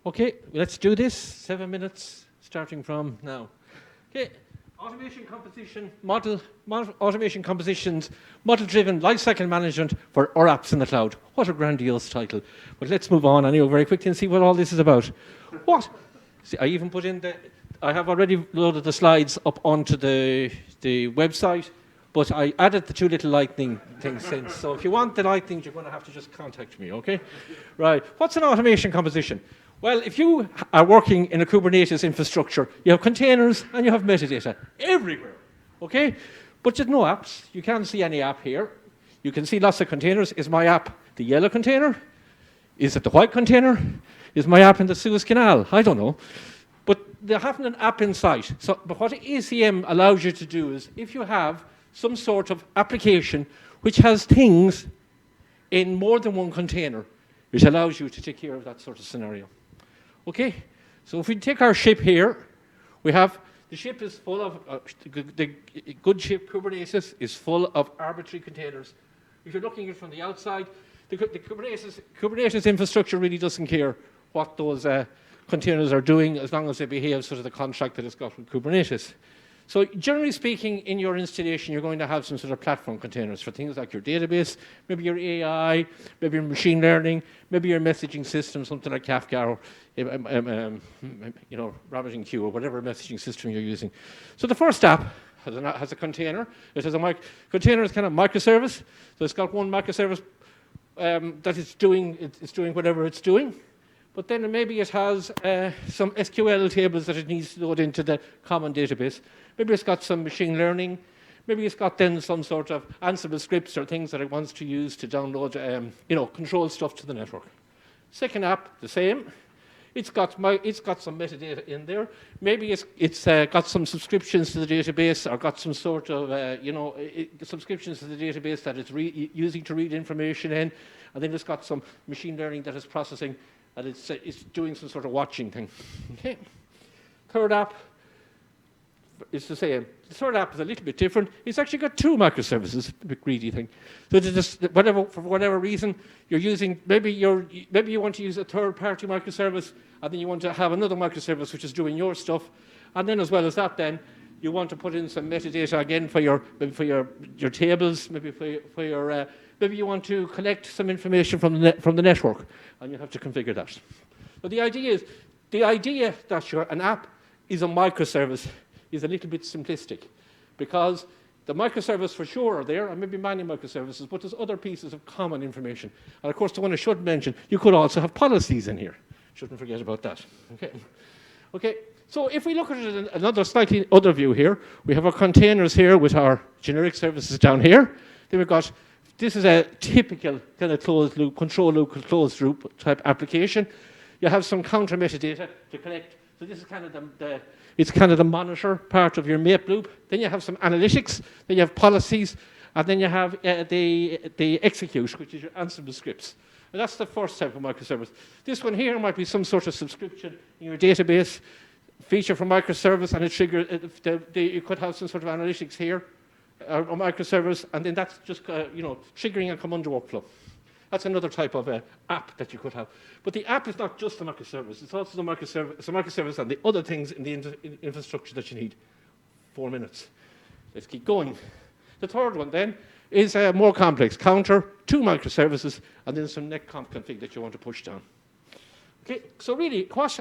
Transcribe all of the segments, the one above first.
Okay, let's do this. 7 minutes, starting from now. Okay, automation composition, automation compositions, model-driven lifecycle management for our apps in the cloud. What a grandiose title. But let's move on anyway very quickly and see what all this is about. What? See, I even put in I have already loaded the slides up onto the website, but I added the 2 little lightning things since. So if you want the lightning, you're going to have to just contact me, okay? Right, what's an automation composition? Well, if you are working in a Kubernetes infrastructure, you have containers and you have metadata everywhere, okay? But there's no apps. You can't see any app here. You can see lots of containers. Is my app the yellow container? Is it the white container? Is my app in the Suez Canal? I don't know. But they haven't an app in sight. But what ACM allows you to do is, if you have some sort of application which has things in more than one container, it allows you to take care of that sort of scenario. Okay, so if we take our ship here, we have, the ship is full of, the good ship Kubernetes is full of arbitrary containers. If you're looking at it from the outside, the Kubernetes infrastructure really doesn't care what those containers are doing as long as they behave sort of the contract that it's got with Kubernetes. So generally speaking, in your installation, you're going to have some sort of platform containers for things like your database, maybe your AI, maybe your machine learning, maybe your messaging system, something like Kafka or RabbitMQ or whatever messaging system you're using. So the first app has a container. It has a container is kind of microservice. So it's got one microservice that it's doing whatever it's doing. But then maybe it has some SQL tables that it needs to load into the common database. Maybe it's got some machine learning. Maybe it's got then some sort of Ansible scripts or things that it wants to use to download, control stuff to the network. Second app, the same. It's got some metadata in there. Maybe it's got some subscriptions to the database or got some sort of, subscriptions to the database that it's using to read information in. And then it's got some machine learning that is processing and it's doing some sort of watching thing. Okay. Third app is the same. The third app is a little bit different. It's actually got 2 microservices, a bit greedy thing. So for whatever reason, you're using, maybe you want to use a third-party microservice, and then you want to have another microservice which is doing your stuff. And then as well as that then, you want to put in some metadata again for your tables, maybe maybe you want to collect some information from the network, and you have to configure that. But the idea that an app is a microservice is a little bit simplistic, because the microservice for sure are there, and maybe many microservices, but there's other pieces of common information. And of course, the one I should mention, you could also have policies in here. Shouldn't forget about that. Okay. So if we look at it in another slightly other view here, we have our containers here with our generic services down here. Then we've got, this is a typical kind of closed loop, control loop, closed loop type application. You have some counter metadata to collect. So this is kind of it's kind of the monitor part of your MAPE loop. Then you have some analytics. Then you have policies. And then you have the execute, which is your Ansible scripts. And that's the first type of microservice. This one here might be some sort of subscription in your database, feature from microservice, and it triggers. You could have some sort of analytics here, or microservice, and then that's just triggering a command workflow. That's another type of app that you could have. But the app is not just a microservice; it's also the microservice. It's a microservice and the other things in the infrastructure that you need. 4 minutes. Let's keep going. The third one then is more complex. Counter, 2 microservices, and then some netconf config that you want to push down. Okay. So really, what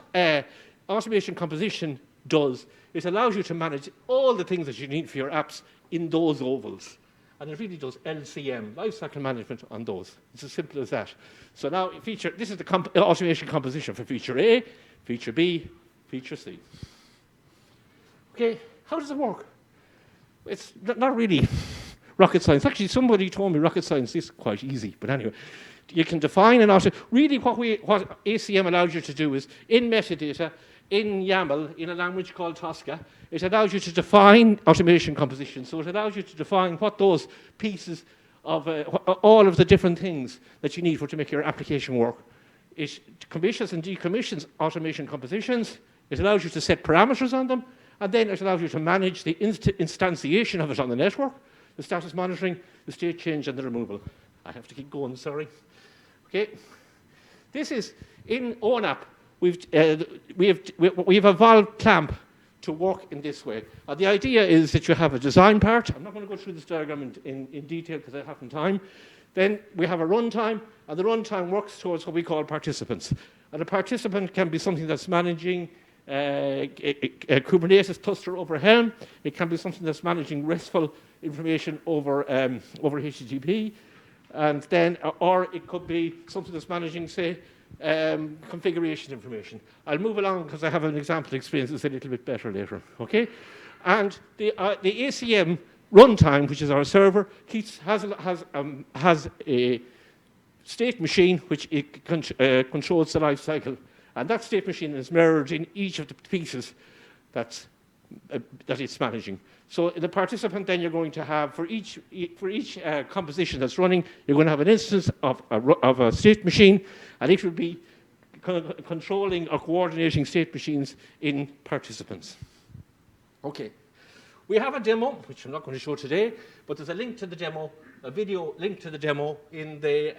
automation composition does is allows you to manage all the things that you need for your apps in those ovals. And it really does LCM, lifecycle management on those. It's as simple as that. So now, this is the automation composition for feature A, feature B, feature C. Okay, how does it work? It's not really rocket science. Actually, somebody told me rocket science is quite easy. But anyway, you can define an automation. Really, what ACM allows you to do is, in metadata, in YAML, in a language called Tosca, it allows you to define automation composition. So it allows you to define what those pieces of all of the different things that you need to make your application work. It commissions and decommissions automation compositions. It allows you to set parameters on them. And then it allows you to manage the instantiation of it on the network, the status monitoring, the state change, and the removal. I have to keep going, sorry. Okay. This is in ONAP. we've evolved clamp to work in this way. The idea is that you have a design part. I'm not going to go through this diagram in detail because I haven't time. Then we have a runtime, and the runtime works towards what we call participants. And a participant can be something that's managing a Kubernetes cluster over Helm. It can be something that's managing RESTful information over HTTP, and then, or it could be something that's managing, say, configuration information. I'll move along because I have an example to explain this a little bit better later. Okay, and the ACM runtime, which is our server, has a state machine which controls the life cycle, and that state machine is mirrored in each of the pieces that it's managing. So the participant, then you're going to have for each composition that's running, you're going to have an instance of a state machine, and it will be controlling or coordinating state machines in participants. Okay. We have a demo, which I'm not going to show today, but there's a link to the demo, a video link to the demo in the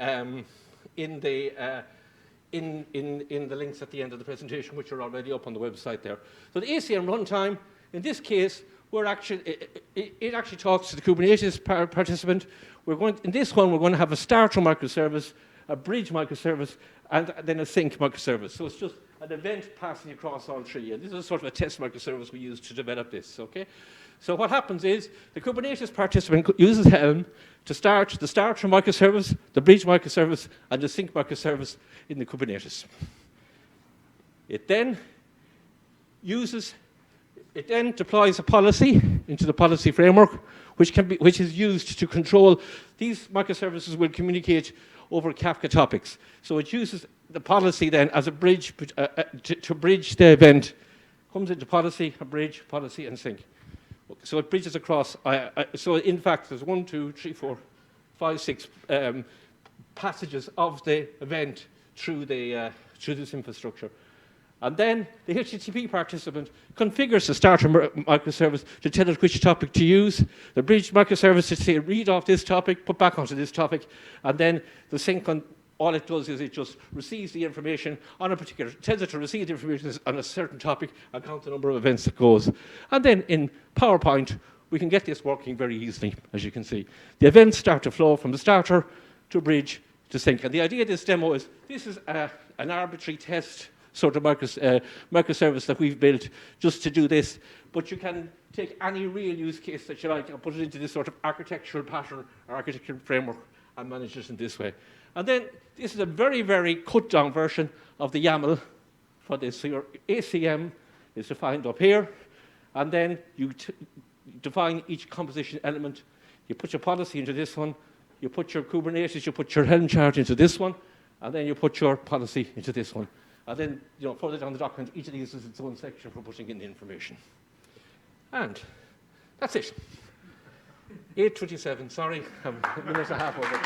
links at the end of the presentation, which are already up on the website there. So the ACM runtime, in this case, it actually talks to the Kubernetes participant. In this one, we're going to have a starter microservice, a bridge microservice, and then a sync microservice. So it's just an event passing across all three. And this is sort of a test microservice we use to develop this, okay? So what happens is the Kubernetes participant uses Helm to start the starter microservice, the bridge microservice, and the sync microservice in the Kubernetes. It then deploys a policy into the policy framework, which is used to control. These microservices will communicate over Kafka topics. So it uses the policy then as a bridge to bridge the event. Comes into policy, a bridge, policy, and sync. So it bridges across. So in fact, there's 1, 2, 3, 4, 5, 6 passages of the event through this infrastructure. And then the HTTP participant configures the starter microservice to tell it which topic to use, the bridge microservice to say read off this topic, put back onto this topic, and then the sync, all it does is it just receives the information on a particular, tells it to receive the information on a certain topic and count the number of events it goes. And then in PowerPoint, we can get this working very easily, as you can see. The events start to flow from the starter to bridge to sync. And the idea of this demo is this is an arbitrary test sort of microservice that we've built just to do this. But you can take any real use case that you like and put it into this sort of architectural pattern or architectural framework and manage it in this way. And then this is a very, very cut down version of the YAML for this. So your ACM is defined up here. And then you define each composition element. You put your policy into this one. You put your Kubernetes, you put your Helm chart into this one. And then you put your policy into this one. And then, further down the document, each of these is its own section for putting in the information. And that's it. 8:27, sorry, I'm a minute and a half over.